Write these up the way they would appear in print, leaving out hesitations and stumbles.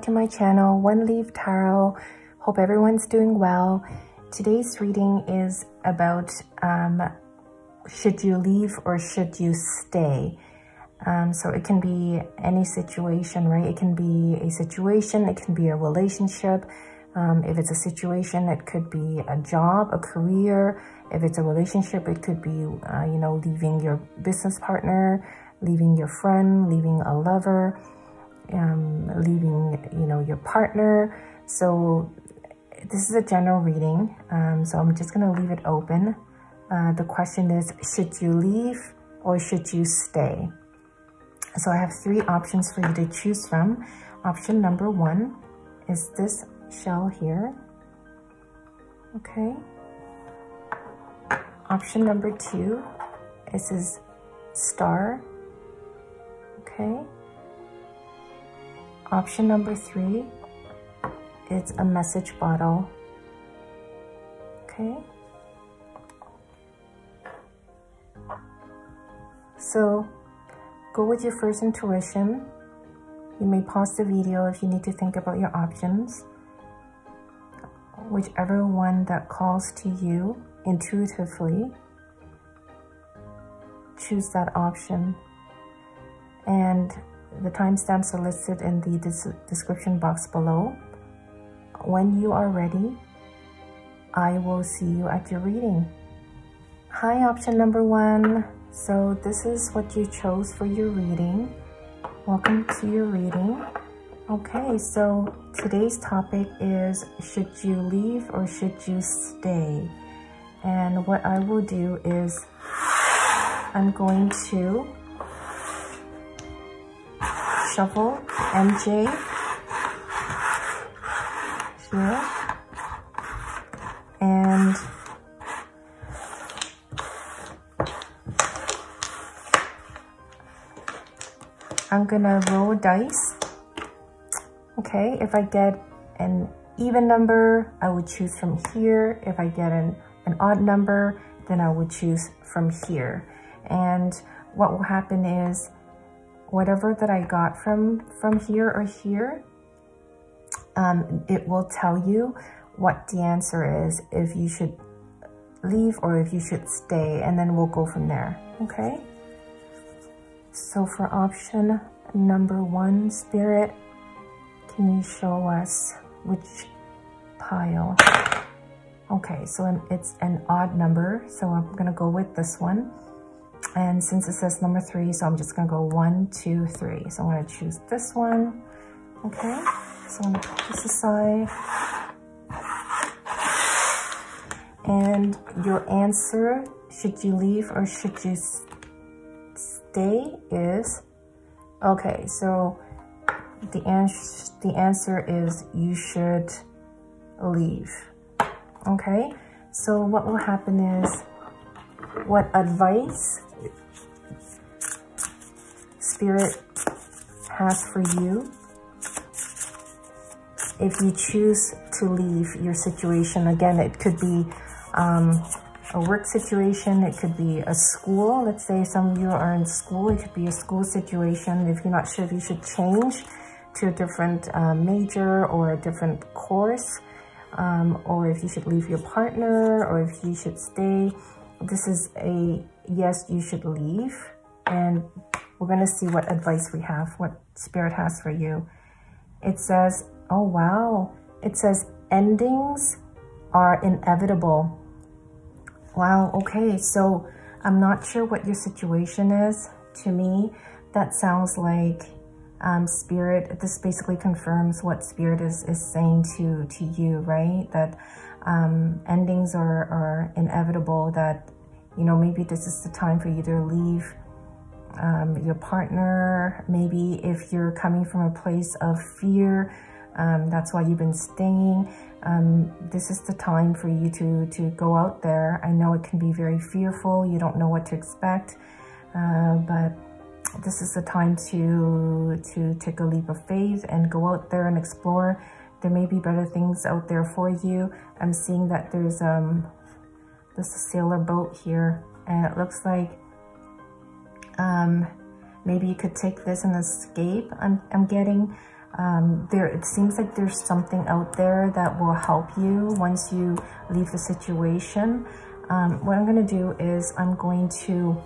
to my channel, One Leaf Tarot. Hope everyone's doing well. Today's reading is about should you leave or should you stay? So it can be any situation, right? It can be a situation, it can be a relationship. If it's a situation, it could be a job, a career. If it's a relationship, it could be, you know, leaving your business partner, leaving your friend, leaving a lover, leaving, you know, your partner. So this is a general reading. So I'm just going to leave it open. The question is, should you leave or should you stay? So I have three options for you to choose from. Option number one is this shell here. Okay. Option number two is this star. Okay. Option number three is a message bottle. Okay. So go with your first intuition. You may pause the video if you need to think about your options. Whichever one that calls to you intuitively, choose that option. And the timestamps are listed in the description box below. When you are ready, I will see you at your reading. Hi, option number one. So this is what you chose for your reading. Welcome to your reading. Okay, so today's topic is, should you leave or should you stay? And what I will do is I'm going to shuffle MJ here, and I'm gonna roll dice. Okay, if I get an even number, I would choose from here. If I get an odd number, then I would choose from here. And what will happen is, whatever that I got from here or here, it will tell you what the answer is, if you should leave or if you should stay, and then we'll go from there. Okay, so for option number one, Spirit, can you show us which pile? Okay, so it's an odd number, so I'm gonna go with this one. And since it says number 3, so I'm just gonna go 1, 2, 3. So I'm gonna choose this one. Okay, so I'm gonna put this aside. And your answer, should you leave or should you stay, is, okay, so the answer is you should leave. Okay, so what will happen is, what advice Spirit has for you if you choose to leave your situation. Again, it could be a work situation, it could be a school. Let's say some of you are in school, it could be a school situation. If you're not sure if you should change to a different major or a different course, or if you should leave your partner, or if you should stay. This is a yes, you should leave. And we're going to see what advice we have, what Spirit has for you. It says, oh wow, it says endings are inevitable. Wow, okay, so I'm not sure what your situation is. To me, that sounds like Spirit, this basically confirms what Spirit is saying to you, right? That endings are inevitable, that, you know, maybe this is the time for you to leave your partner. Maybe if you're coming from a place of fear, that's why you've been staying. This is the time for you to go out there. I know it can be very fearful, you don't know what to expect, but this is the time to take a leap of faith and go out there and explore. There may be better things out there for you. I'm seeing that there's a sailor boat here, and it looks like maybe you could take this and escape. I'm getting It seems like there's something out there that will help you once you leave the situation. What I'm going to do is I'm going to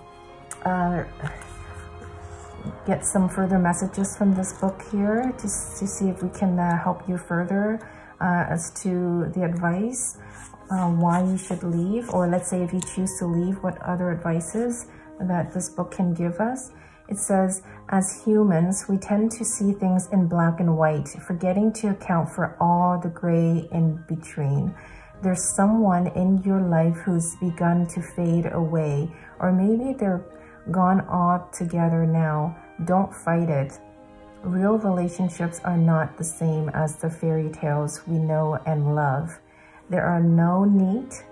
get some further messages from this book here just to see if we can help you further as to the advice, why you should leave, or let's say if you choose to leave, what other advices that this book can give us. It says, as humans, we tend to see things in black and white, forgetting to account for all the gray in between. There's someone in your life who's begun to fade away, or maybe they're gone altogether now. Don't fight it. Real relationships are not the same as the fairy tales we know and love. There are no neat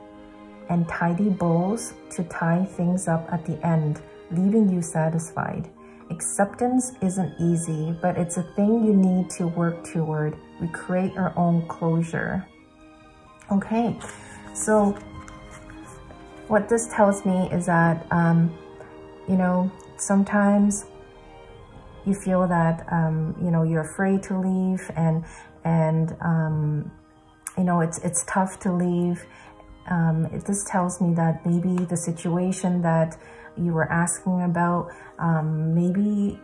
and tidy bows to tie things up at the end, leaving you satisfied. Acceptance isn't easy, but it's a thing you need to work toward. We create our own closure. Okay, so what this tells me is that, you know, sometimes you feel that, you know, you're afraid to leave, and you know, it's tough to leave. This tells me that maybe the situation that you were asking about, maybe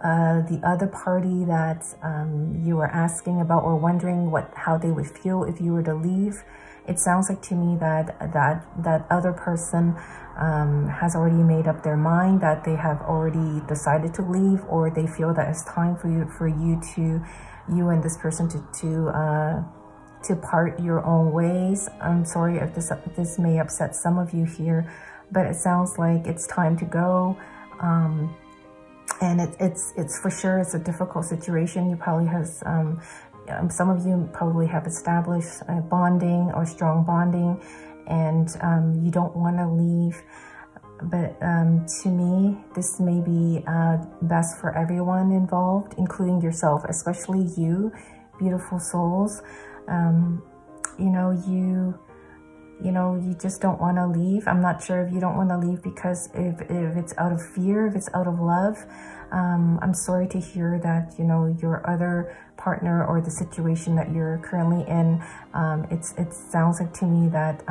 the other party that you were asking about or wondering how they would feel if you were to leave, it sounds like to me that that other person has already made up their mind, that they have already decided to leave, or they feel that it's time for you and this person to part your own ways. I'm sorry if this may upset some of you here, but it sounds like it's time to go. And it's for sure, it's a difficult situation. You probably have, some of you probably have established bonding or strong bonding, and you don't want to leave. But to me, this may be best for everyone involved, including yourself, especially you, beautiful souls. You know, you just don't want to leave. I'm not sure if you don't want to leave because if it's out of fear, if it's out of love. I'm sorry to hear that, you know, your other partner or the situation that you're currently in, it sounds like to me that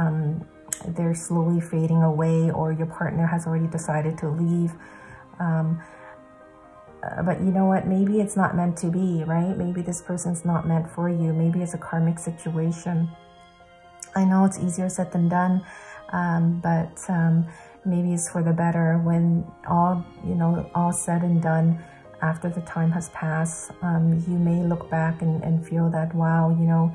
they're slowly fading away, or your partner has already decided to leave. But you know what? Maybe it's not meant to be, right? Maybe this person's not meant for you. Maybe it's a karmic situation. I know it's easier said than done, but maybe it's for the better when all said and done. After the time has passed, you may look back and feel that, wow, you know,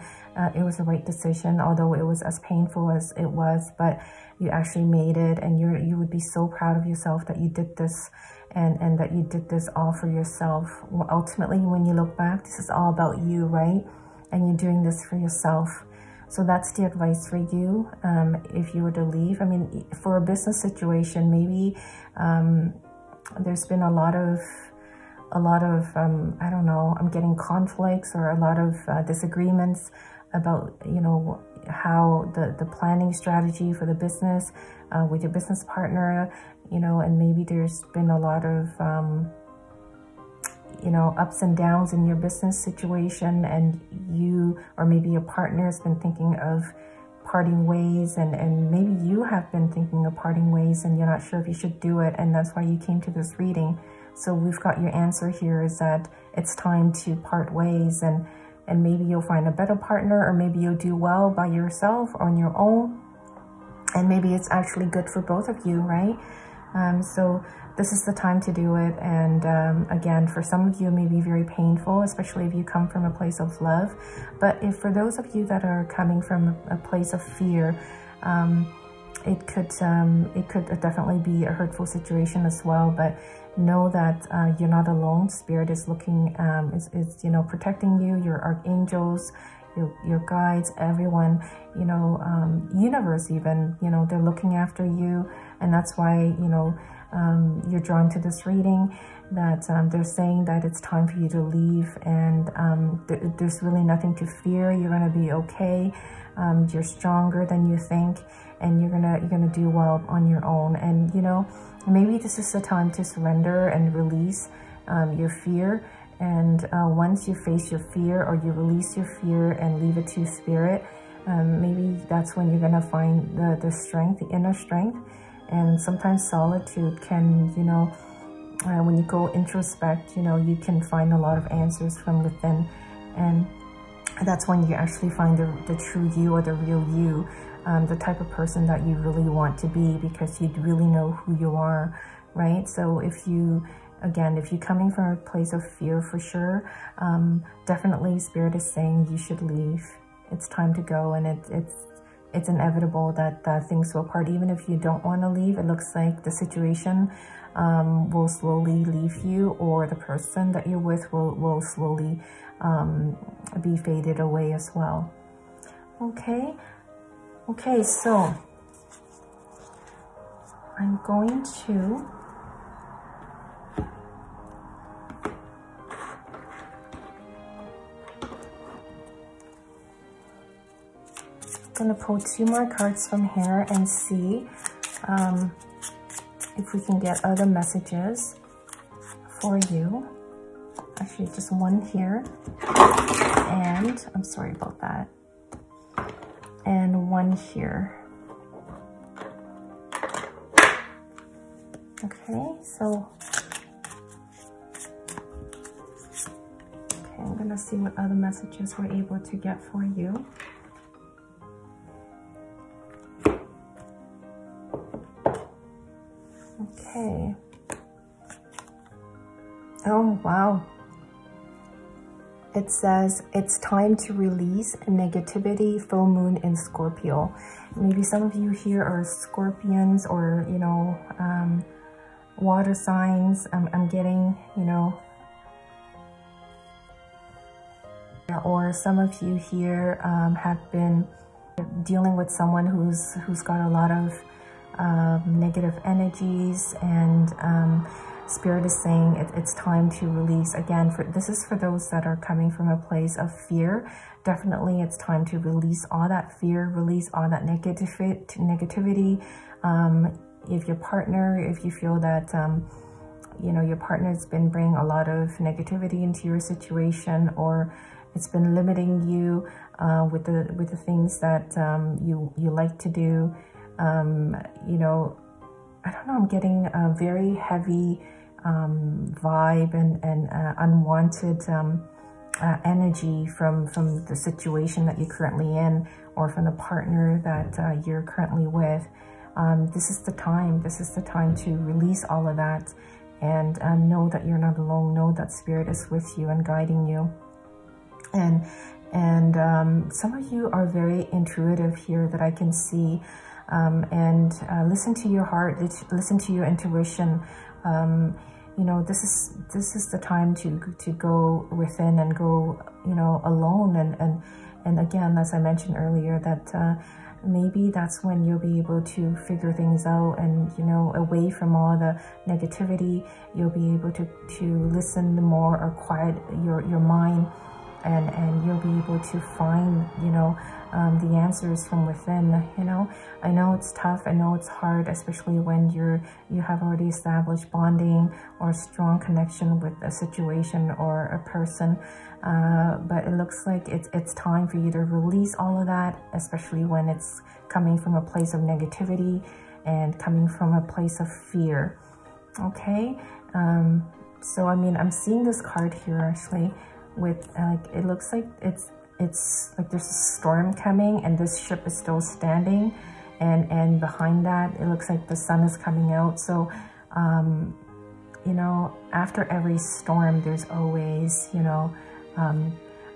it was the right decision, although it was as painful as it was, but you actually made it, and you would be so proud of yourself that you did this, and that you did this all for yourself. Well, ultimately, when you look back, this is all about you, right? And you're doing this for yourself. So that's the advice for you if you were to leave. I mean, for a business situation, maybe there's been a lot of I don't know, I'm getting conflicts or a lot of disagreements about, you know, how the planning strategy for the business with your business partner, you know, and maybe there's been a lot of you know, ups and downs in your business situation, and you or maybe your partner has been thinking of parting ways, and maybe you have been thinking of parting ways and you're not sure if you should do it, and that's why you came to this reading. So we've got your answer here, is that it's time to part ways, and maybe you'll find a better partner, or maybe you'll do well by yourself on your own, and maybe it's actually good for both of you, right? So this is the time to do it. And again, for some of you, it may be very painful, especially if you come from a place of love. But if for those of you that are coming from a place of fear, it could definitely be a hurtful situation as well. But know that you're not alone. Spirit is looking, is you know, protecting you. Your archangels, your guides, everyone, you know, universe even, you know, they're looking after you. And that's why, you know, you're drawn to this reading, that they're saying that it's time for you to leave, and there's really nothing to fear. You're going to be okay. You're stronger than you think, and you're gonna do well on your own. And you know, maybe this is the time to surrender and release your fear, And once you face your fear, or you release your fear and leave it to spirit, maybe that's when you're gonna find the strength, the inner strength. And sometimes solitude can, you know, when you go introspect, you know, you can find a lot of answers from within. And that's when you actually find the true you, or the real you, the type of person that you really want to be, because you really know who you are, right? So if you, again, if you're coming from a place of fear, for sure, definitely Spirit is saying you should leave. It's time to go, and it's inevitable that things will part. Even if you don't want to leave, it looks like the situation will slowly leave you, or the person that you're with will slowly be faded away as well. Okay, so I'm going to pull 2 more cards from here and see if we can get other messages for you. Actually, just one here, and I'm sorry about that, and one here. Okay, so I'm gonna see what other messages we're able to get for you. Okay. Oh, wow. It says it's time to release negativity, full moon in Scorpio. Maybe some of you here are Scorpions, or, you know, water signs. I'm getting, you know, or some of you here have been dealing with someone who's got a lot of negative energies, and Spirit is saying it's time to release. Again, this is for those that are coming from a place of fear. Definitely it's time to release all that fear, release all that negativity. If your partner, if you feel that you know, your partner's been bringing a lot of negativity into your situation, or it's been limiting you with the things that you like to do, you know, I don't know, I'm getting a very heavy vibe and unwanted energy from the situation that you're currently in, or from the partner that you're currently with. This is the time to release all of that, and know that you're not alone. Know that Spirit is with you and guiding you. And some of you are very intuitive here, that I can see. And listen to your heart, listen to your intuition. You know, this is the time to go within and go, you know, alone. And again, as I mentioned earlier, that maybe that's when you'll be able to figure things out, and, you know, away from all the negativity, you'll be able to listen more, or quiet your mind, and you'll be able to find, you know, the answers from within. You know, I know it's tough, I know it's hard, especially when you have already established bonding or strong connection with a situation or a person, but it looks like it's time for you to release all of that, especially when it's coming from a place of negativity and coming from a place of fear. Okay, so I mean, I'm seeing this card here actually with like, it looks like it's like there's a storm coming, and this ship is still standing, and behind that it looks like the sun is coming out. So you know, after every storm there's always, you know,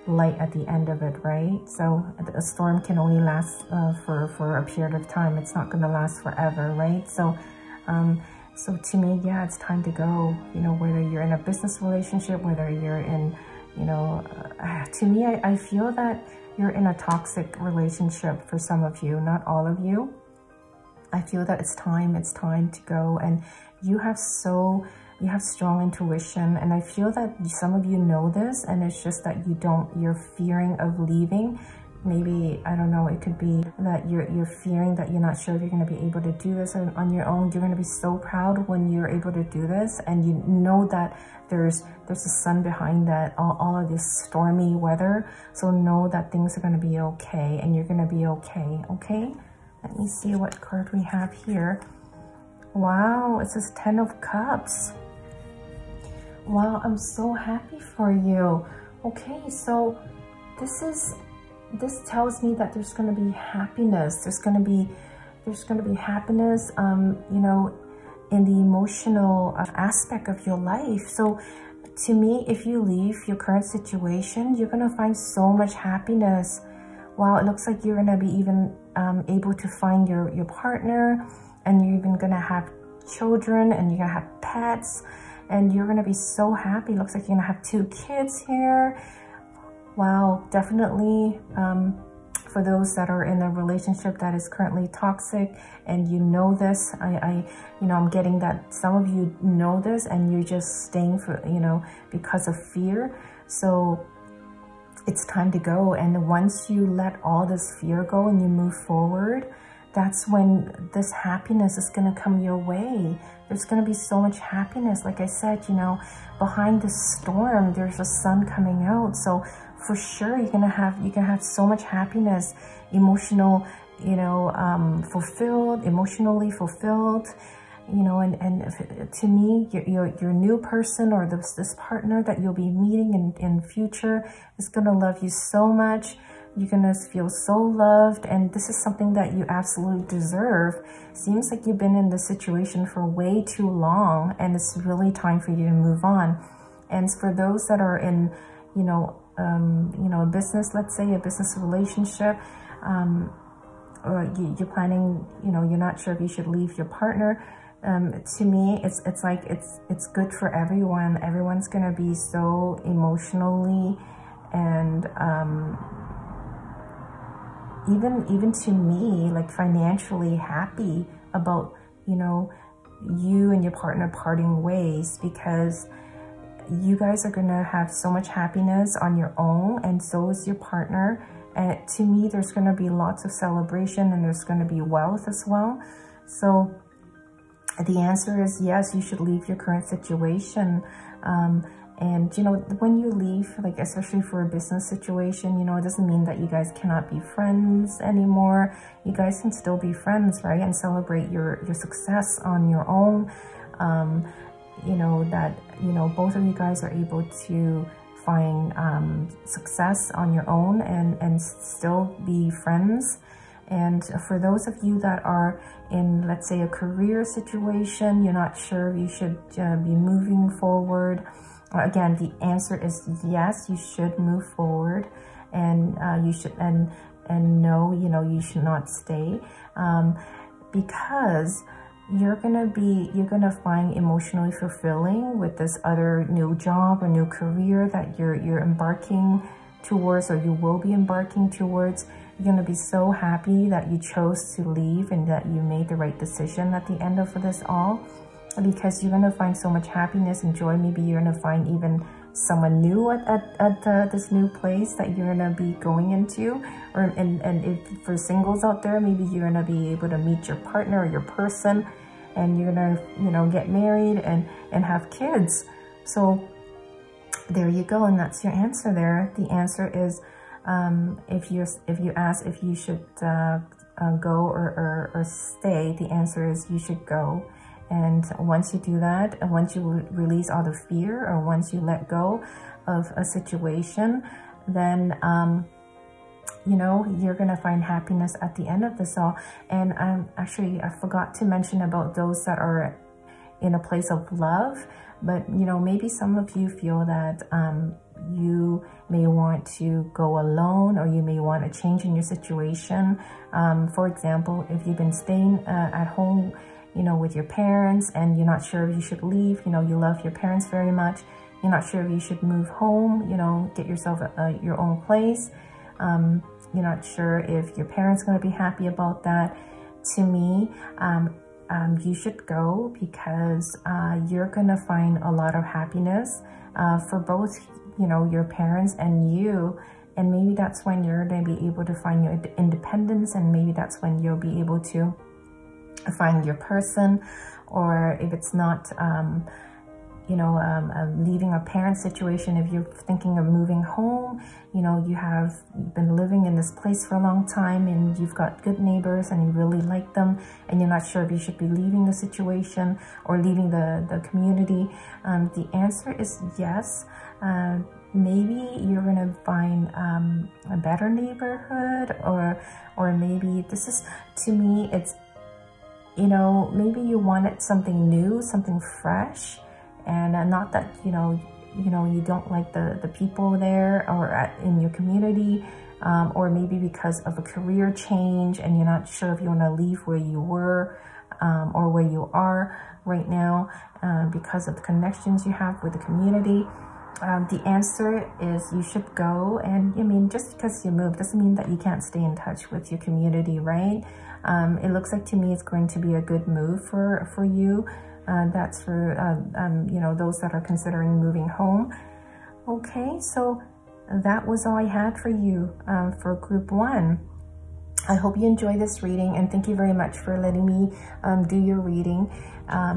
light at the end of it, right? So a storm can only last for a period of time. It's not going to last forever, right? So so to me, yeah, it's time to go. You know, whether you're in a business relationship, whether you're in, you know, to me, I feel that you're in a toxic relationship for some of you, not all of you. I feel that it's time to go, and you have strong intuition, and I feel that some of you know this, and it's just that you're fearing of leaving maybe, I don't know, it could be that you're fearing that you're not sure if you're going to be able to do this on your own. You're going to be so proud when you're able to do this, and you know that there's a sun behind that, all of this stormy weather. So know that things are going to be okay, and you're going to be okay. Okay, let me see what card we have here. Wow, it says 10 of Cups. Wow, I'm so happy for you. Okay, so this tells me that there's going to be happiness. There's going to be happiness, you know, in the emotional aspect of your life. So to me, if you leave your current situation, you're going to find so much happiness. Wow, it looks like you're going to be even able to find your partner, and you're even going to have children, and you're going to have pets, and you're going to be so happy. It looks like you're going to have 2 kids here. Wow, definitely for those that are in a relationship that is currently toxic, and you know this, you know, I'm getting that some of you know this, and you're just staying for, you know, because of fear. So it's time to go. And once you let all this fear go and you move forward, that's when this happiness is going to come your way. There's going to be so much happiness. Like I said, you know, behind the storm, there's a sun coming out. So for sure, you're going to have so much happiness, emotional, you know, emotionally fulfilled, you know, and to me, your new person, or this partner that you'll be meeting in future, is going to love you so much. You're going to feel so loved, and this is something that you absolutely deserve. Seems like you've been in this situation for way too long, and it's really time for you to move on. And for those that are in, you know, a business, let's say a business relationship, or you're planning, you know, you're not sure if you should leave your partner. To me, it's like it's good for everyone. Everyone's going to be so emotionally and even to me, like financially happy about, you know, you and your partner parting ways, because you guys are gonna have so much happiness on your own, and so is your partner. And to me, there's gonna be lots of celebration, and there's gonna be wealth as well. So the answer is yes, you should leave your current situation. And, you know, when you leave, like, especially for a business situation, you know, it doesn't mean that you guys cannot be friends anymore. You guys can still be friends, right? And celebrate your success on your own. You know, that, you know, both of you guys are able to find success on your own and still be friends. And for those of you that are in, let's say, a career situation, you're not sure if you should be moving forward. Again, the answer is yes, you should move forward, and you should, and no, you know, you should not stay, because you're gonna find emotionally fulfilling with this other new job or new career that you're embarking towards, or you will be embarking towards. You're gonna be so happy that you chose to leave and that you made the right decision at the end of this all. Because you're going to find so much happiness and joy. Maybe you're going to find even someone new at this new place that you're going to be going into. And if for singles out there, maybe you're going to be able to meet your partner or your person, and you're going to, you know, get married and have kids. So there you go, and that's your answer there. The answer is, if you ask if you should go or stay, the answer is you should go. And once you do that, and once you release all the fear, or once you let go of a situation, then, you know, you're going to find happiness at the end of this all. And I forgot to mention about those that are in a place of love. But, you know, maybe some of you feel that you may want to go alone, or you may want a change in your situation. For example, if you've been staying at home, you know, with your parents, and you're not sure if you should leave, you know, you love your parents very much, you're not sure if you should move home, you know, get yourself your own place. You're not sure if your parents are going to be happy about that. To me, you should go, because you're going to find a lot of happiness for both, you know, your parents and you, And maybe that's when you're going to be able to find your independence, and maybe that's when you'll be able to find your person. Or if it's not, you know, leaving a parent situation, if you're thinking of moving home, you know, you've been living in this place for a long time and you've got good neighbors and you really like them, and you're not sure if you should be leaving the situation or leaving the community. The answer is yes. Maybe you're gonna find a better neighborhood, or maybe this is, to me, it's, you know, maybe you wanted something new, something fresh, and not that, you know, you don't like the people there or in your community, or maybe because of a career change and you're not sure if you want to leave where you were or where you are right now because of the connections you have with the community. The answer is you should go. And I mean, just because you move doesn't mean that you can't stay in touch with your community, right? It looks like to me it's going to be a good move for you. That's for, you know, those that are considering moving home. Okay, so that was all I had for you for group 1. I hope you enjoy this reading, and thank you very much for letting me do your reading.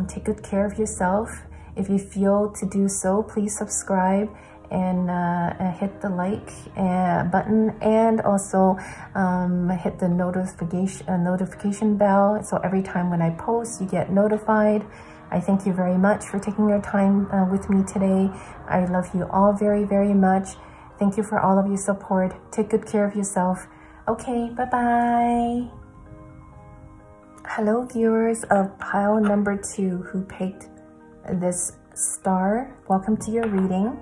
Take good care of yourself. If you feel to do so, please subscribe and hit the like button, and also hit the notification bell, so every time when I post you get notified. I thank you very much for taking your time with me today. I love you all very, very much. Thank you for all of your support. Take good care of yourself. Okay, bye-bye. Hello, viewers of pile number 2 who picked this star. Welcome to your reading.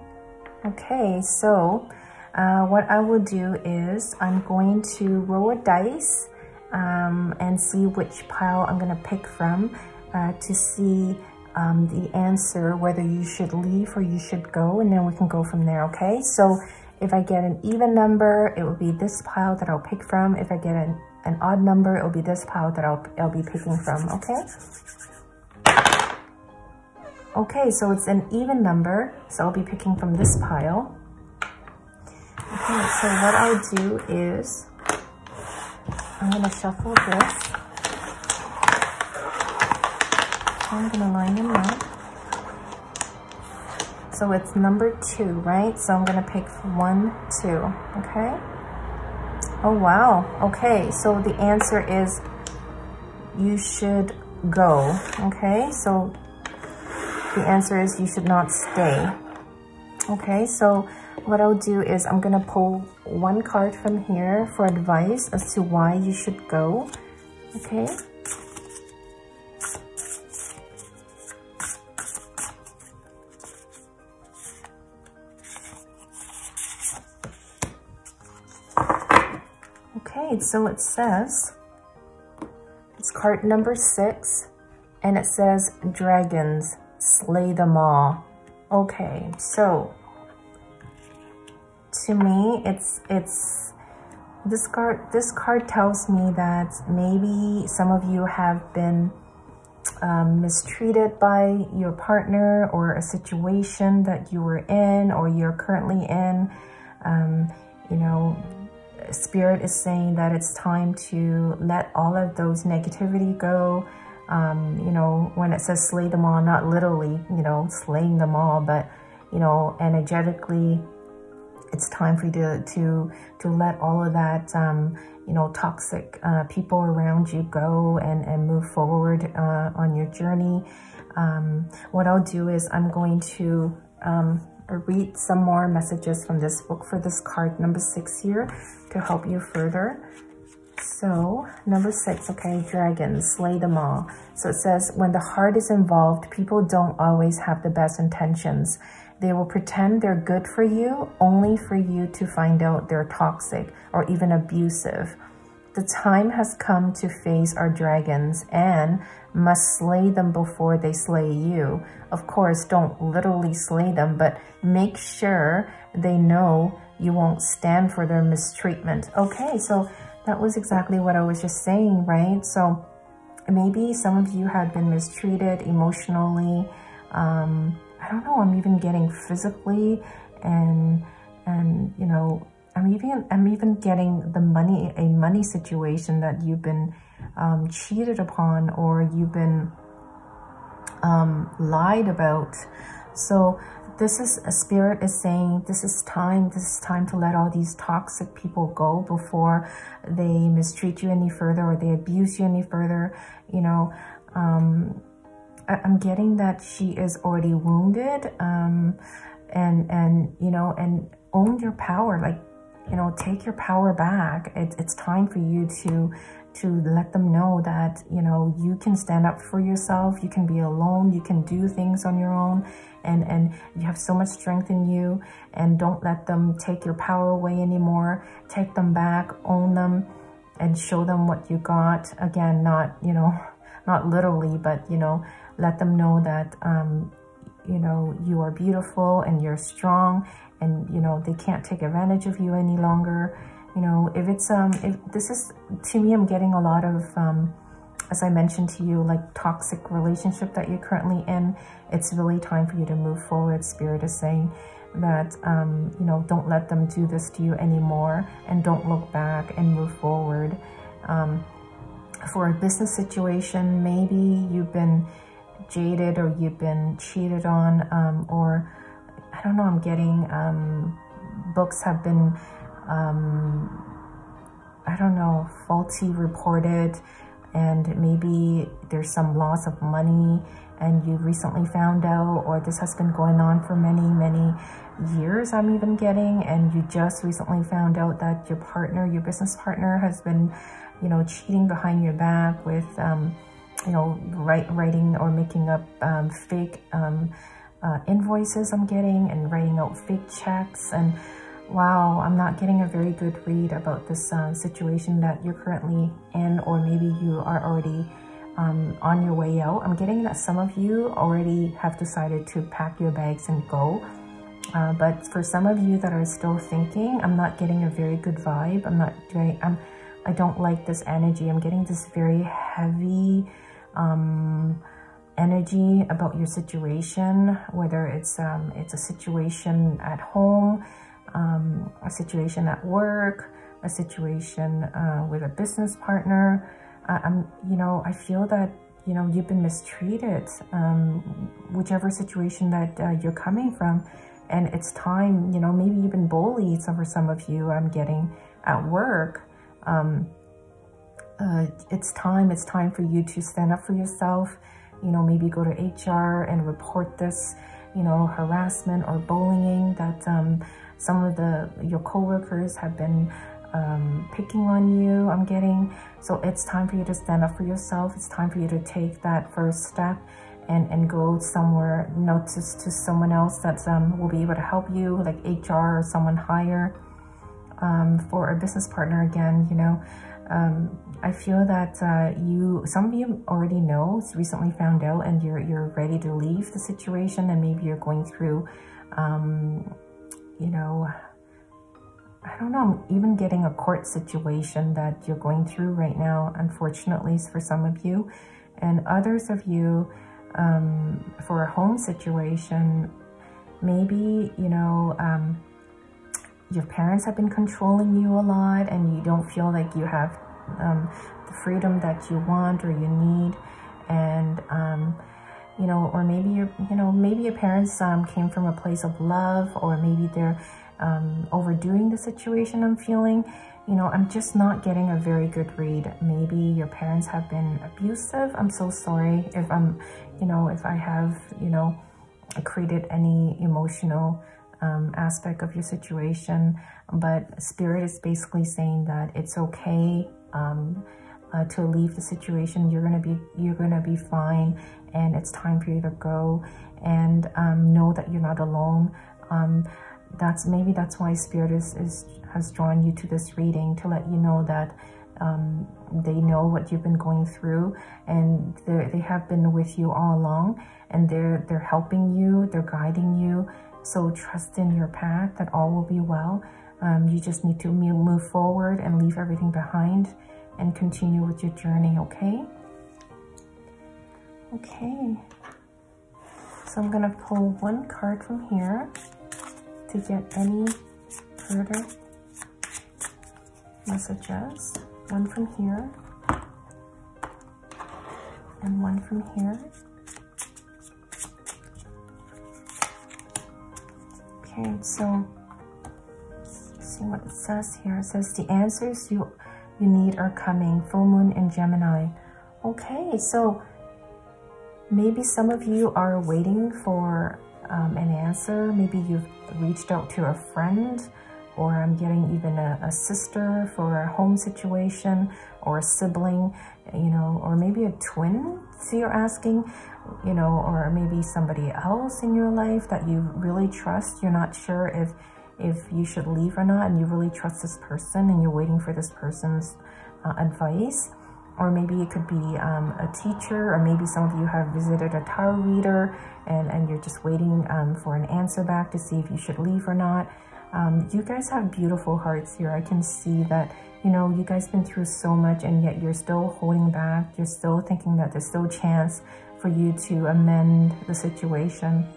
Okay, so what I will do is I'm going to roll a dice and see which pile I'm going to pick from to see the answer, whether you should leave or you should go, and then we can go from there, okay? So if I get an even number, it will be this pile that I'll pick from. If I get an odd number, it will be this pile that I'll be picking from, okay? Okay, so it's an even number, so I'll be picking from this pile. Okay, so what I'll do is I'm going to shuffle this. I'm going to line them up. So it's number 2, right? So I'm going to pick 1, 2, okay? Oh, wow. Okay, so the answer is you should go, okay? So the answer is you should not stay. Okay, so what I'll do is I'm going to pull 1 card from here for advice as to why you should go, okay? Okay, so it says, it's card number 6, and it says, dragons, slay them all. Okay, so to me, it's this card tells me that maybe some of you have been mistreated by your partner, or a situation that you were in or you're currently in. You know, Spirit is saying that it's time to let all of those negativity go. You know, when it says slay them all, not literally, you know, slaying them all, but, you know, energetically, it's time for you to let all of that, you know, toxic people around you go and move forward on your journey. What I'll do is I'm going to read some more messages from this book for this card number 6 here to help you further. So number 6, okay, dragons, slay them all. So it says, when the heart is involved, people don't always have the best intentions. They will pretend they're good for you, only for you to find out they're toxic or even abusive. The time has come to face our dragons and must slay them before they slay you. Of course, don't literally slay them, but make sure they know you won't stand for their mistreatment. Okay, so that was exactly what I was just saying, right? So maybe some of you have been mistreated emotionally. I don't know, I'm even getting physically, and you know, I'm even getting the money situation that you've been cheated upon, or you've been lied about. So this is, a spirit is saying, this is time to let all these toxic people go before they mistreat you any further, or they abuse you any further. You know, I'm getting that she is already wounded, and you know, and own your power. Like, you know, take your power back. It's time for you to let them know that, you know, you can stand up for yourself. You can be alone. You can do things on your own. And you have so much strength in you. And don't let them take your power away anymore. Take them back, own them, and show them what you got. Again, not, you know, not literally, but, you know, let them know that, you know, you are beautiful and you're strong, and, you know, they can't take advantage of you any longer. You know, if it's, if this is, to me, I'm getting a lot of, as I mentioned to you, like toxic relationship that you're currently in. It's really time for you to move forward. Spirit is saying that, you know, don't let them do this to you anymore, and don't look back and move forward. For a business situation, maybe you've been jaded, or you've been cheated on, or I don't know, I'm getting books have been, I don't know, faulty reported, and maybe there's some loss of money and you recently found out, or this has been going on for many years, I'm even getting, and you just recently found out that your partner, your business partner, has been, you know, cheating behind your back with, you know, writing or making up fake invoices, I'm getting, and writing out fake checks. And wow, I'm not getting a very good read about this situation that you're currently in, or maybe you are already on your way out. I'm getting that some of you already have decided to pack your bags and go. But for some of you that are still thinking, I'm not getting a very good vibe. I don't like this energy. I'm getting this very heavy energy about your situation, whether it's a situation at home, a situation at work, a situation with a business partner. You know, I feel that, you know, you've been mistreated, whichever situation that you're coming from. And it's time, you know, maybe you've been bullied, for some of you, I'm getting, at work. It's time for you to stand up for yourself. You know, maybe go to HR and report this, you know, harassment or bullying that some of your coworkers have been picking on you, I'm getting. So it's time for you to stand up for yourself. It's time for you to take that first step and go somewhere, you know, to someone else that will be able to help you, like HR or someone higher. For a business partner, again, you know, I feel that some of you already know, it's recently found out, and you're ready to leave the situation, and maybe you're going through, you know, I don't know, I'm even getting a court situation that you're going through right now, unfortunately, for some of you. And others of you, for a home situation, maybe, you know, your parents have been controlling you a lot, and you don't feel like you have the freedom that you want or you need. And you know, or maybe maybe your parents came from a place of love, or maybe they're overdoing the situation, I'm feeling. You know, I'm just not getting a very good read. Maybe your parents have been abusive. I'm so sorry if I'm, you know, if I have, you know, created any emotional aspect of your situation. But Spirit is basically saying that it's okay to leave the situation. You're gonna be fine, and it's time for you to go, and know that you're not alone. Maybe that's why Spirit has drawn you to this reading, to let you know that they know what you've been going through, and they have been with you all along, and they're helping you, they're guiding you. So trust in your path that all will be well. You just need to move forward and leave everything behind and continue with your journey, okay? Okay. So I'm gonna pull one card from here to get any further messages. One from here. And one from here. Okay, so let's see what it says here. It says the answers you need are coming. Full moon in Gemini. Okay, so maybe some of you are waiting for an answer. Maybe you've reached out to a friend, or I'm getting even a sister for a home situation, or a sibling, you know, or maybe a twin. So you're asking, you know, or maybe somebody else in your life that you really trust. You're not sure if you should leave or not, and you really trust this person and you're waiting for this person's advice. Or maybe it could be a teacher, or maybe some of you have visited a tarot reader and you're just waiting for an answer back to see if you should leave or not. You guys have beautiful hearts here. I can see that, you know, you guys been through so much, and yet you're still holding back. You're still thinking that there's still a chance for you to amend the situation.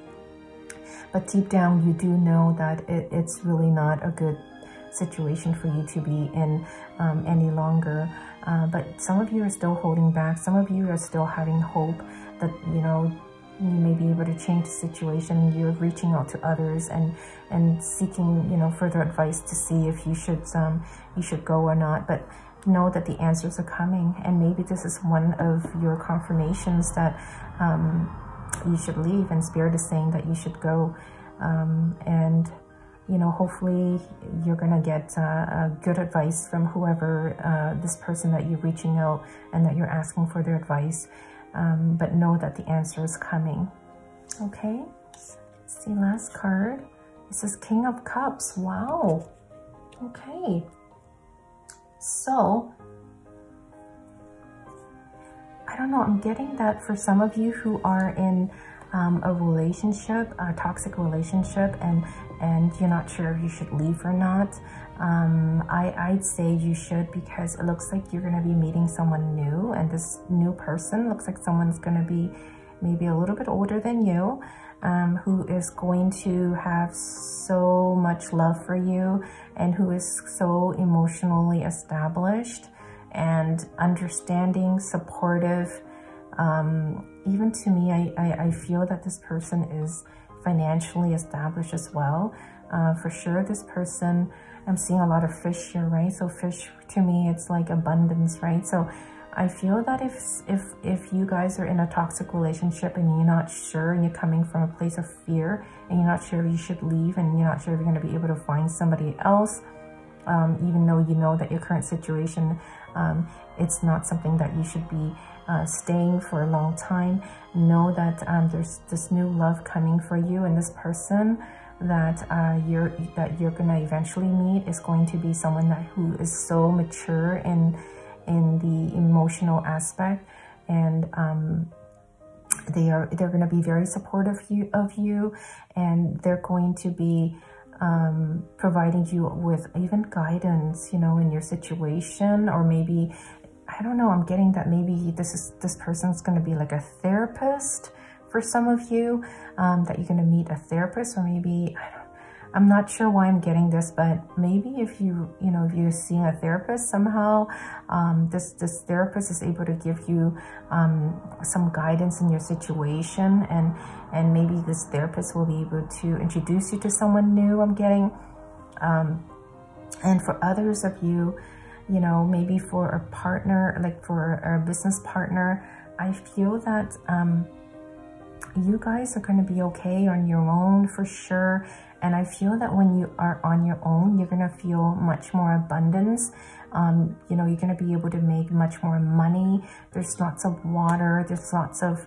But deep down, you do know that it's really not a good situation for you to be in any longer. But some of you are still holding back. Some of you are still having hope that, you know, you may be able to change the situation. You're reaching out to others and seeking, you know, further advice to see if you should go or not. But know that the answers are coming, and maybe this is one of your confirmations that you should leave, and Spirit is saying that you should go. And you know, hopefully you're gonna get good advice from whoever, this person that you're reaching out and that you're asking for their advice. But know that the answer is coming. Okay, let's see, last card. It says King of Cups. Wow. Okay. So, I don't know, I'm getting that for some of you who are in a relationship, a toxic relationship, and you're not sure if you should leave or not. I'd say you should, because it looks like you're going to be meeting someone new, and this new person looks like someone's going to be maybe a little bit older than you, who is going to have so much love for you, and who is so emotionally established and understanding, supportive. Even to me, I feel that this person is financially established as well. For sure, this person, I'm seeing a lot of fish here, right? So fish, to me, it's like abundance, right? So I feel that if you guys are in a toxic relationship and you're not sure, and you're coming from a place of fear, and you're not sure if you should leave, and you're not sure if you're going to be able to find somebody else, even though you know that your current situation, it's not something that you should be staying for a long time, know that there's this new love coming for you, and this person that you're gonna eventually meet is going to be someone who is so mature in the emotional aspect, and they're going to be very supportive of you, and they're going to be providing you with even guidance, you know, in your situation. Or maybe, I don't know, I'm getting that maybe this person's going to be like a therapist for some of you, that you're going to meet a therapist, or maybe, I'm not sure why I'm getting this, but maybe if if you're seeing a therapist somehow, this therapist is able to give you some guidance in your situation, and maybe this therapist will be able to introduce you to someone new, I'm getting. And for others of you, you know, maybe for a partner, like for a business partner, I feel that you guys are going to be okay on your own for sure. And I feel that when you are on your own, you're going to feel much more abundance. You know, you're going to be able to make much more money. There's lots of water. There's lots of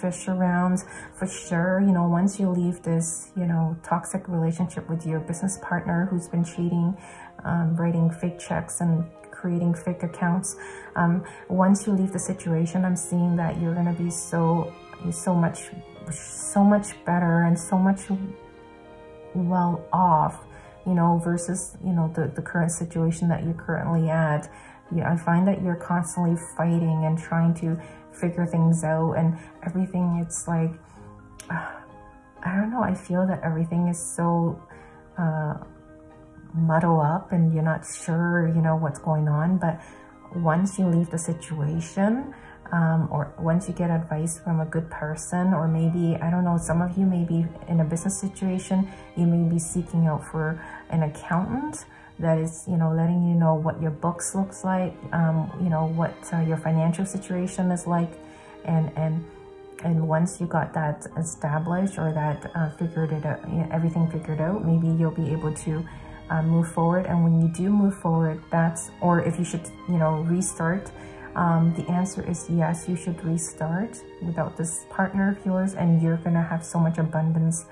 fish around for sure. You know, once you leave this, you know, toxic relationship with your business partner who's been cheating, writing fake checks and creating fake accounts. Once you leave the situation, I'm seeing that you're going to be so much better and so much well off, you know, versus, you know, the current situation that you're currently at. I find that you're constantly fighting and trying to figure things out, and everything, it's like, I don't know, I feel that everything is so muddle up and you're not sure, you know, what's going on. But once you leave the situation, or once you get advice from a good person, or maybe, I don't know, some of you may be in a business situation, you may be seeking out for an accountant that is, you know, letting you know what your books looks like, you know, what your financial situation is like, and once you got that established, or that figured it out, everything figured out, maybe you'll be able to move forward. And when you do move forward, or if you should, you know, restart, the answer is yes, you should restart without this partner of yours, and you're gonna have so much abundance,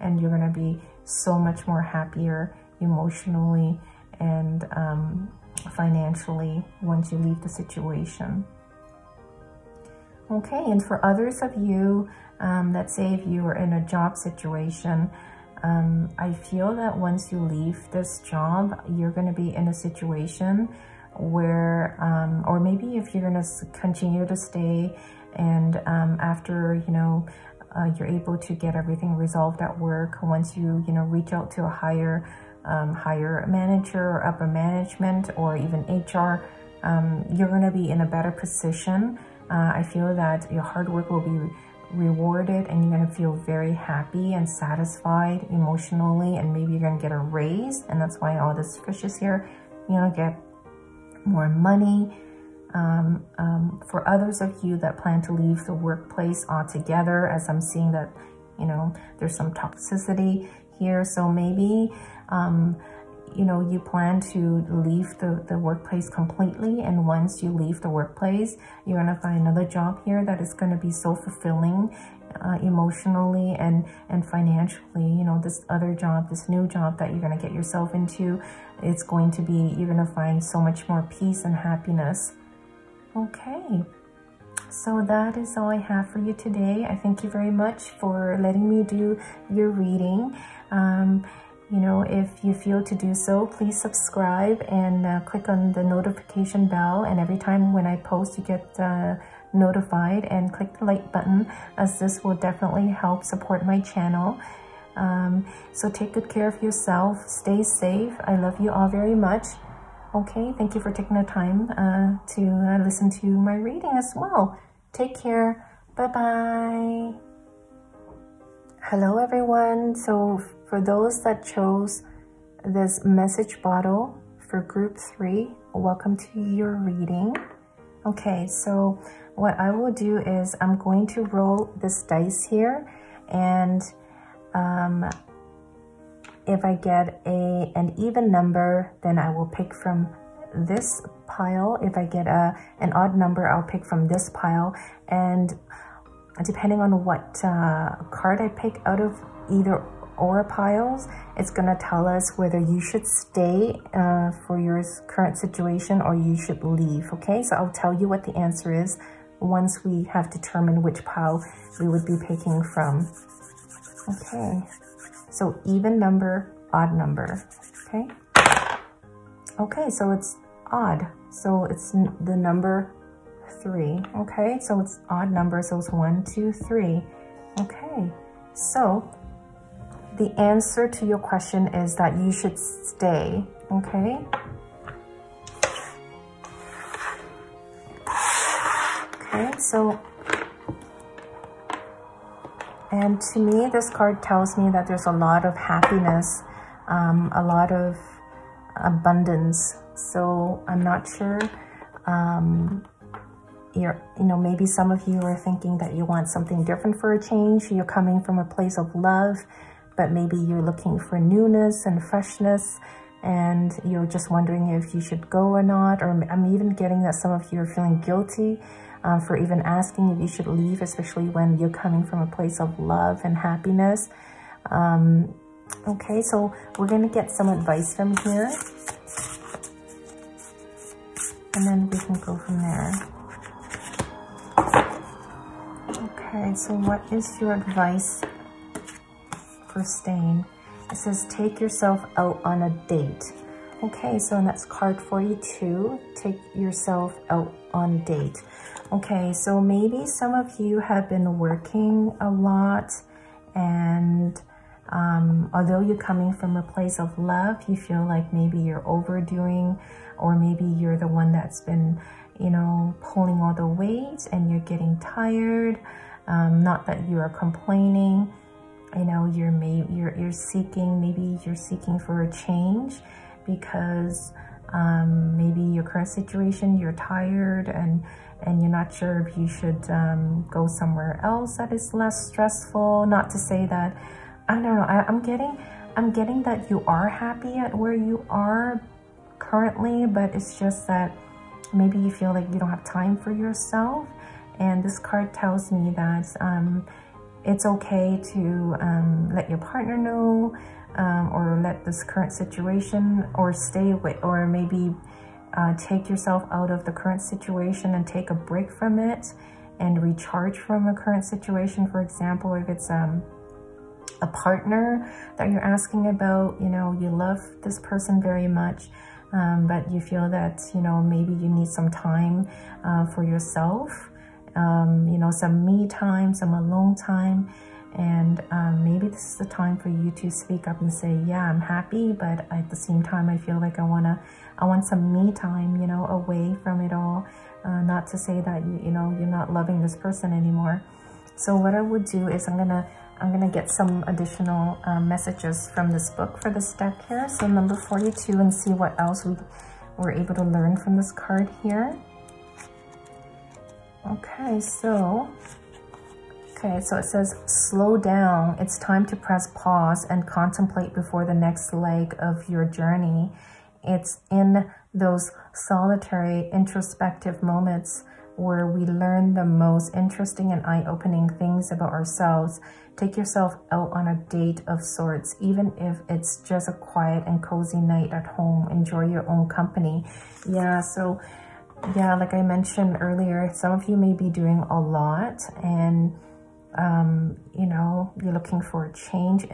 and you're gonna be so much more happier emotionally and financially once you leave the situation. Okay, and for others of you, let's say if you are in a job situation, I feel that once you leave this job, you're going to be in a situation where, or maybe if you're going to continue to stay, and after, you know, you're able to get everything resolved at work, once you know, reach out to a higher manager or upper management, or even HR, you're going to be in a better position. I feel that your hard work will be rewarded, and you're going to feel very happy and satisfied emotionally, and maybe you're going to get a raise, and that's why all this fish is here. You're going to get more money. For others of you that plan to leave the workplace altogether, as I'm seeing that, you know, there's some toxicity here, so maybe you know, you plan to leave the workplace completely, and once you leave the workplace, you're going to find another job here that is going to be so fulfilling emotionally and financially. You know, this other job, this new job that you're going to get yourself into, it's going to be, you're going to find so much more peace and happiness. Okay, so that is all I have for you today. I thank you very much for letting me do your reading. You know, if you feel to do so, please subscribe and click on the notification bell. And every time when I post, you get notified, and click the like button, as this will definitely help support my channel. So take good care of yourself. Stay safe. I love you all very much. Okay, thank you for taking the time to listen to my reading as well. Take care. Bye-bye. Hello, everyone. So for those that chose this message bottle for group 3, welcome to your reading. Okay, so what I will do is I'm going to roll this dice here, and if I get an even number, then I will pick from this pile. If I get an odd number, I'll pick from this pile. And depending on what card I pick out of either or piles, it's going to tell us whether you should stay for your current situation or you should leave. Okay, so I'll tell you what the answer is once we have determined which pile we would be picking from. Okay, so even number, odd number. Okay, okay, so it's odd, so it's the number 3. Okay, so it's odd number, so it's 1, 2, 3. Okay, so the answer to your question is that you should stay. Okay, okay, so, and to me, this card tells me that there's a lot of happiness, a lot of abundance. So I'm not sure, you know, maybe some of you are thinking that you want something different for a change. You're coming from a place of love, but maybe you're looking for newness and freshness, and you're just wondering if you should go or not. Or I'm even getting that some of you are feeling guilty for even asking if you should leave, especially when you're coming from a place of love and happiness. Okay, so we're going to get some advice from here, and then we can go from there. Okay, so what is your advice for staying? It says, take yourself out on a date. Okay, so that's card 42. Take yourself out on a date. Okay, so maybe some of you have been working a lot, and Although you're coming from a place of love, you feel like maybe you're overdoing, or maybe you're the one that's been, you know, pulling all the weight and you're getting tired. Not that you are complaining, you know, you're seeking, maybe you're seeking for a change because maybe your current situation, you're tired and you're not sure if you should go somewhere else that is less stressful. Not to say that, I don't know, I'm getting that you are happy at where you are currently, but it's just that maybe you feel like you don't have time for yourself. And this card tells me that it's okay to let your partner know, or let this current situation, or stay away, or maybe take yourself out of the current situation and take a break from it and recharge from a current situation. For example, if it's a partner that you're asking about, you know, you love this person very much, but you feel that, you know, maybe you need some time for yourself, you know, some me time, some alone time. And maybe this is the time for you to speak up and say, yeah, I'm happy, but at the same time, I feel like I want some me time, you know, away from it all. Not to say that, you know, you're not loving this person anymore. So what I would do is I'm gonna get some additional messages from this book for this deck here. So number 42, and see what else we were able to learn from this card here. Okay, so it says, slow down. It's time to press pause and contemplate before the next leg of your journey. It's in those solitary, introspective moments where we learn the most interesting and eye-opening things about ourselves. Take yourself out on a date of sorts, even if it's just a quiet and cozy night at home. Enjoy your own company. Yeah, so yeah, like I mentioned earlier, some of you may be doing a lot, and you know, you're looking for a change,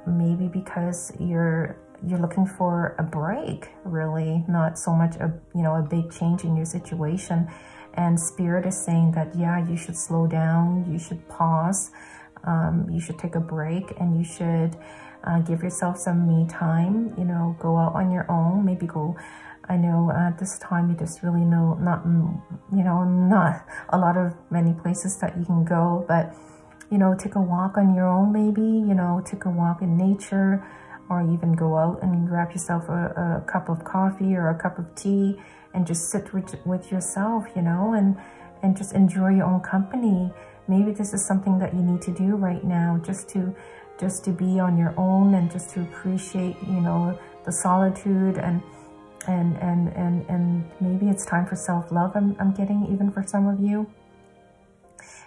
maybe because you're looking for a break, really, not so much a, you know, a big change in your situation. And Spirit is saying that, yeah, you should slow down, you should pause, you should take a break, and you should give yourself some me time, you know, go out on your own, maybe go, I know at this time you just really know, not a lot of many places that you can go, but, you know, take a walk on your own, maybe, you know, take a walk in nature, or even go out and grab yourself a cup of coffee or a cup of tea and just sit with yourself, you know, and just enjoy your own company. Maybe this is something that you need to do right now, just to be on your own and just to appreciate, you know, the solitude, and maybe it's time for self-love. I'm getting, even for some of you.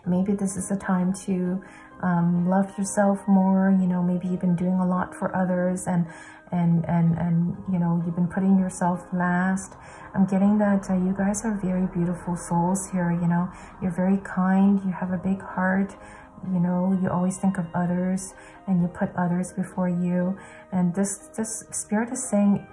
Maybe this is a time to love yourself more. You know, maybe you've been doing a lot for others, and you know, you've been putting yourself last. I'm getting that you guys are very beautiful souls here. You know, you're very kind, you have a big heart, you know, you always think of others and you put others before you. And this Spirit is saying,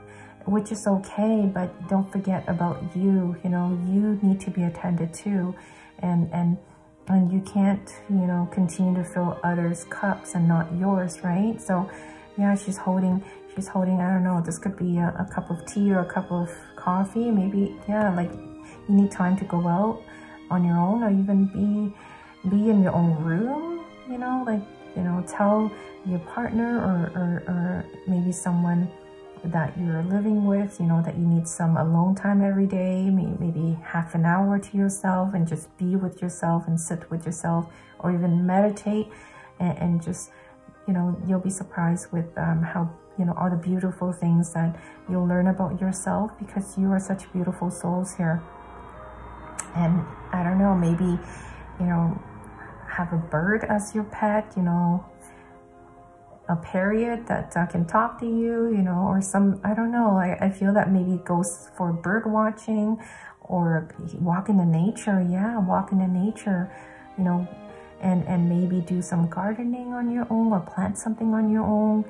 which is okay, but don't forget about you. You know, you need to be attended to, and you can't, you know, continue to fill others' cups and not yours, right? So yeah, she's holding, I don't know, this could be a cup of tea or a cup of coffee, maybe. Yeah, like you need time to go out on your own, or even be in your own room, you know, like, you know, tell your partner or maybe someone that you're living with, you know, that you need some alone time every day, maybe half an hour to yourself, and just be with yourself and sit with yourself, or even meditate, and just, you know, you'll be surprised with how, you know, all the beautiful things that you'll learn about yourself, because you are such beautiful souls here. And I don't know, maybe, you know, have a bird as your pet, you know, a parrot that can talk to you, you know, or some, I don't know, I feel that maybe it goes for bird watching, or walk into nature. Yeah, walk into nature, you know, and maybe do some gardening on your own, or plant something on your own.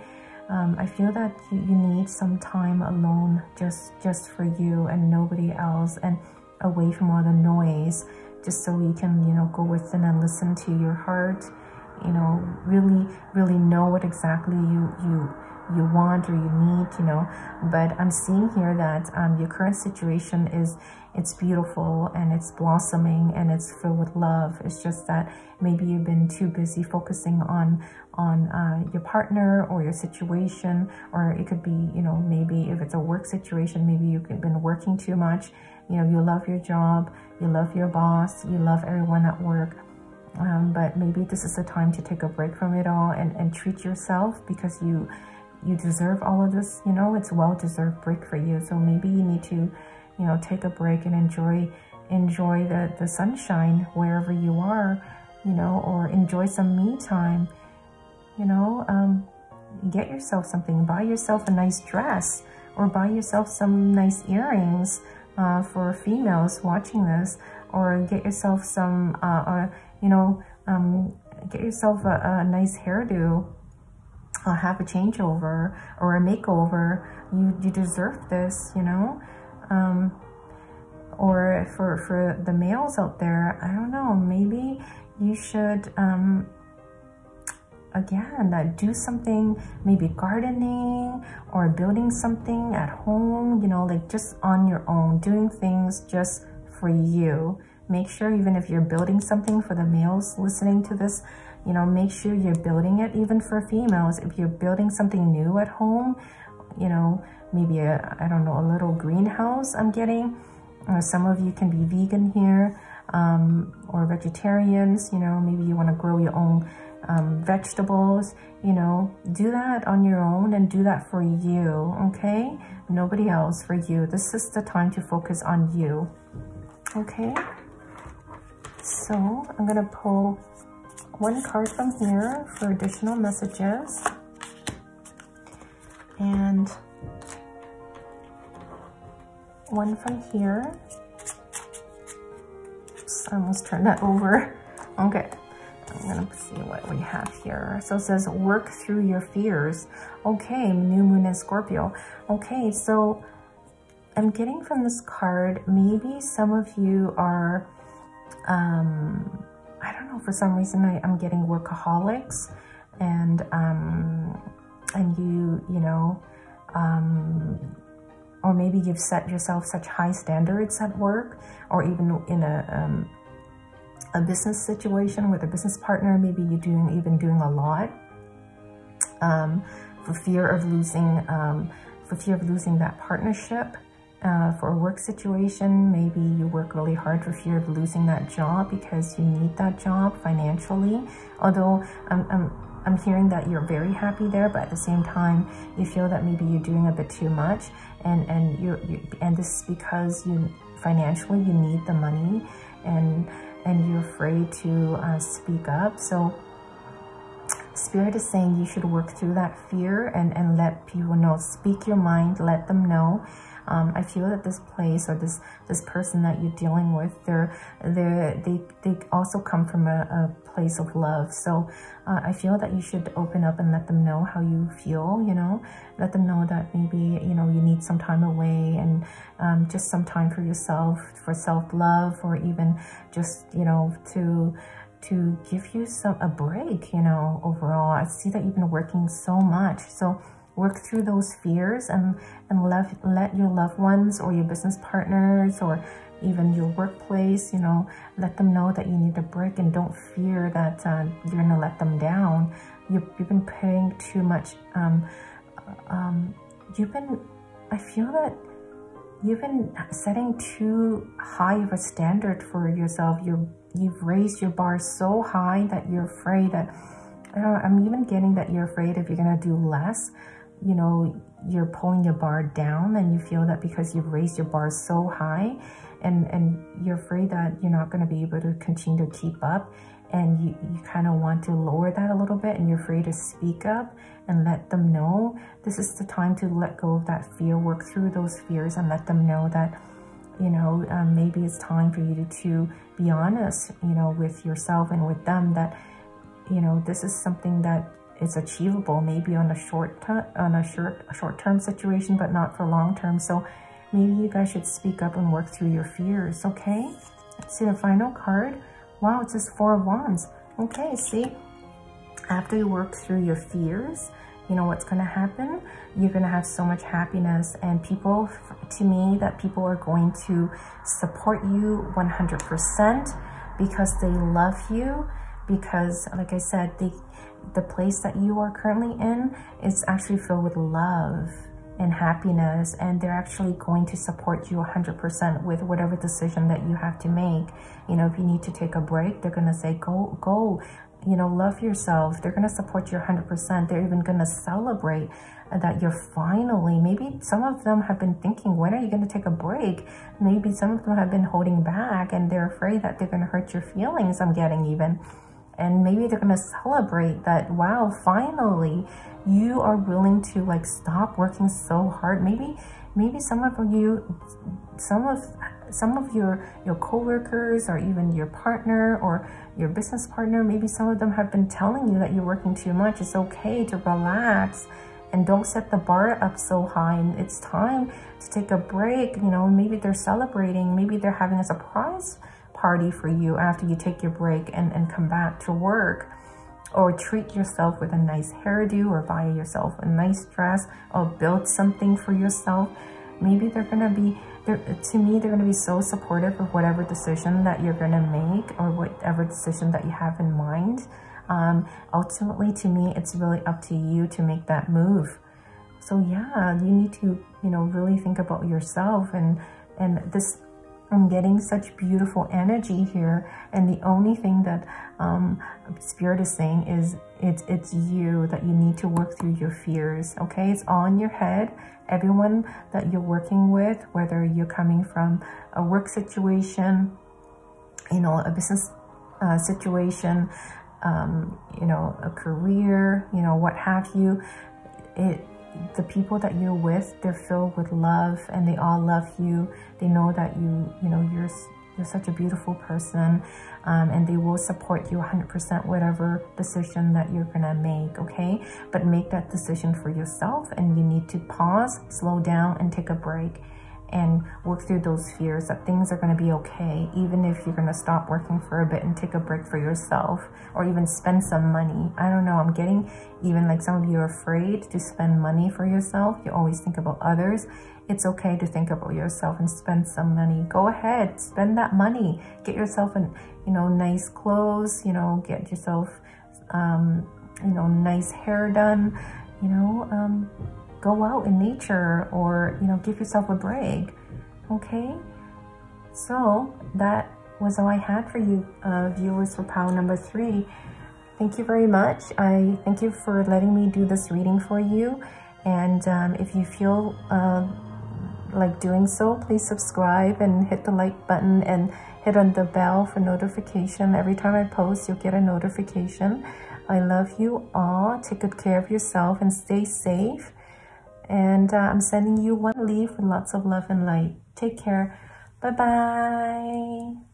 I feel that you need some time alone, just for you and nobody else, and away from all the noise, just so you can, you know, go within and listen to your heart, you know, really know what exactly you want or you need, you know. But I'm seeing here that your current situation it's beautiful and it's blossoming and it's filled with love. It's just that maybe you've been too busy focusing on your partner or your situation, or it could be, you know, maybe if it's a work situation, maybe you've been working too much. You know, you love your job, you love your boss, you love everyone at work. But maybe this is the time to take a break from it all and treat yourself, because you deserve all of this, you know. It's a well-deserved break for you. So maybe you need to, you know, take a break and enjoy the sunshine wherever you are, you know, or enjoy some me time, you know. Get yourself something, buy yourself a nice dress, or buy yourself some nice earrings for females watching this, or get yourself some, you know, get yourself a nice hairdo. Have a changeover or a makeover. You deserve this, you know. Or for the males out there, I don't know, maybe you should again do something, maybe gardening or building something at home, you know, like just on your own, doing things just for you. Make sure, even if you're building something, for the males listening to this, you know, make sure you're building it. Even for females, if you're building something new at home, you know, maybe I don't know, a little greenhouse I'm getting. Some of you can be vegan here, or vegetarians, you know, maybe you want to grow your own vegetables, you know, do that on your own and do that for you, okay? Nobody else, for you. This is the time to focus on you, okay? So I'm gonna pull one card from here for additional messages, and one from here. Oops, I almost turned that over. Okay, I'm gonna see what we have here. So it says, work through your fears. Okay, new moon in Scorpio. Okay, so I'm getting from this card, maybe some of you are, I don't know, for some reason I'm getting workaholics, and you know, or maybe you've set yourself such high standards at work, or even in a business situation with a business partner. Maybe you're doing a lot for fear of losing that partnership. For a work situation, maybe you work really hard for fear of losing that job because you need that job financially. Although I'm hearing that you're very happy there, but at the same time, you feel that maybe you're doing a bit too much, and this is because financially you need the money, and you're afraid to speak up. So Spirit is saying you should work through that fear and let people know. Speak your mind, let them know. I feel that this place, or this person that you're dealing with, they also come from a place of love. So I feel that you should open up and let them know how you feel, you know. Let them know that maybe, you know, you need some time away, and just some time for yourself, for self-love, or even just, you know, to give you a break, you know, overall. I see that you've been working so much. So work through those fears and let your loved ones or your business partners or even your workplace, you know, let them know that you need a break, and don't fear that you're gonna let them down. You've been paying too much. I feel that you've been setting too high of a standard for yourself. You've raised your bar so high that you're afraid that, I don't know, I'm even getting that you're afraid if you're gonna do less, you know, you're pulling your bar down, and you feel that because you've raised your bar so high, and you're afraid that you're not going to be able to continue to keep up, and you kind of want to lower that a little bit, and you're afraid to speak up and let them know. This is the time to let go of that fear, work through those fears, and let them know that, you know, maybe it's time for you to be honest, you know, with yourself and with them, that, you know, this is something that is achievable, maybe on a short-term situation, but not for long-term. So maybe you guys should speak up and work through your fears, okay? Let's see the final card. Wow, it says 4 of Wands. Okay, see, after you work through your fears, you know what's going to happen? You're going to have so much happiness, and people, to me, that people are going to support you 100% because they love you, because like I said, the place that you are currently in is actually filled with love and happiness, and they're actually going to support you 100% with whatever decision that you have to make. You know, if you need to take a break, they're going to say, go, you know, love yourself. They're going to support you 100%. They're even going to celebrate that you're finally, maybe some of them have been thinking, when are you going to take a break? Maybe some of them have been holding back and they're afraid that they're going to hurt your feelings, I'm getting even. And maybe they're going to celebrate that, wow, finally you are willing to like stop working so hard. Maybe some of you, some of your co-workers, or even your partner or your business partner, maybe some of them have been telling you that you're working too much. It's okay to relax and don't set the bar up so high, and it's time to take a break. You know, maybe they're celebrating, maybe they're having a surprise party for you after you take your break and come back to work. Or treat yourself with a nice hairdo, or buy yourself a nice dress, or build something for yourself. Maybe they're gonna be, to me, they're gonna be so supportive of whatever decision that you're gonna make, or whatever decision that you have in mind. Ultimately, to me, it's really up to you to make that move. So yeah, you need to, you know, really think about yourself, and this, I'm getting such beautiful energy here, and the only thing that Spirit is saying is it's you, that you need to work through your fears. Okay, it's all in your head. Everyone that you're working with, whether you're coming from a work situation, you know, a business situation, you know, a career, you know, what have you, the people that you're with, they're filled with love, and they all love you. They know that you know, you're such a beautiful person, and they will support you 100% whatever decision that you're gonna make. Okay, but make that decision for yourself, and you need to pause, slow down, and take a break, and work through those fears that things are going to be okay, even if you're going to stop working for a bit and take a break for yourself, or even spend some money. I don't know, I'm getting even like some of you are afraid to spend money for yourself. You always think about others. It's okay to think about yourself and spend some money. Go ahead, spend that money. Get yourself an, you know, nice clothes, you know, get yourself, you know, nice hair done, you know, go out in nature, or, you know, give yourself a break. Okay, so that was all I had for you, viewers, for pile number 3. Thank you very much. I thank you for letting me do this reading for you, and if you feel like doing so, please subscribe and hit the like button and hit on the bell for notification. Every time I post, you'll get a notification. I love you all. Take good care of yourself and stay safe. And I'm sending you one leaf with lots of love and light. Take care. Bye-bye.